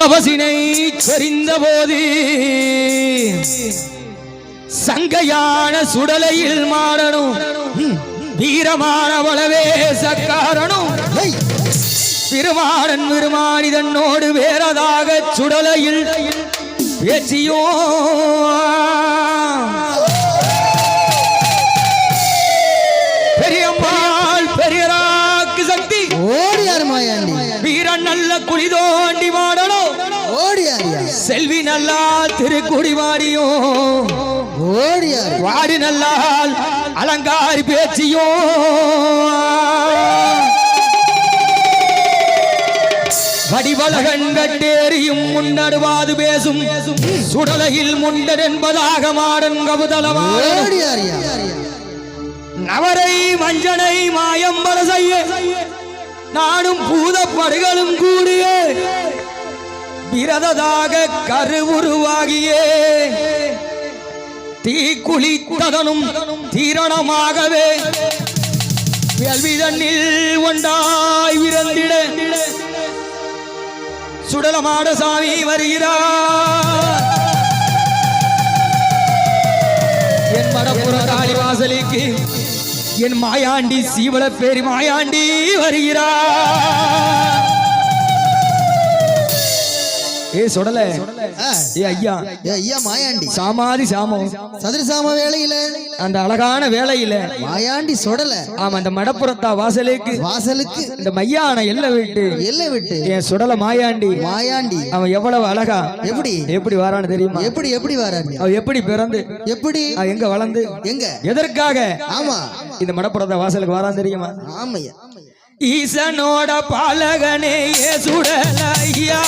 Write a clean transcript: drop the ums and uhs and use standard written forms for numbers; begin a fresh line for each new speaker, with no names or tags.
தவசினை சொரிந்த போது சங்கையான சுடலையில் மாறணும் வீரமான வளவே சக்காரணும் பெருமாடன் பெருமானிதனோடு வேறதாக சுடலையில் பேச்சியோ பெரியம்மாள் பெரியராக்கு சக்தி
ஓடியார் மாயாண்டி
வீரன் நல்ல குளிதோண்டி மாடணும்
ஓடியாரியா
செல்வி நல்லா திருக்குடி மாடியோ
ஓடியார்
வாடி நல்லால் அலங்காரி பேச்சியோ வடிவலகன் கட்டேறியும் முன்னடுவாது பேசும் சுடலையில் முண்டர் என்பதாக மாடன் கபுதலமான நவரை மஞ்சனை மாயம்பர செய்ய நாடும் பூதப்படுகளும் கூடிய விரததாக கருவுருவாகியே தீக்குளித்ததனும் தீரணமாகவே வேள்விதனில் ஒன்றாய் விரந்திட சுடலமாட சாமி வருகிறார் என் மடப்புற காளிவாசலுக்கு என் மாயாண்டி சீவள பேரி மாயாண்டி வருகிறார் ஏ சுடல ஏ ஐயா
மாயாண்டி
சாமாதி சாமம்
சதுரசாம வேளையில
அந்த அழகான வேளையில
மாயாண்டி சுடல
ஆமா அந்த மடப்புறத்தா வாசலுக்கு
இந்த
மையான எல்லை விட்டு என் சுடல மாயாண்டி அவன் எவ்வளவு அழகா எப்படி வாரான்னு தெரியுமா
எப்படி வாரான்
அவன் எப்படி பிறந்து
எப்படி
எங்க வளர்ந்து
எங்க
எதற்காக
ஆமா
இந்த மடப்புறத்தா வாசலுக்கு வாரான்னு தெரியுமா
ஆமையா
ஈசனோட பாலகனே சுடலையா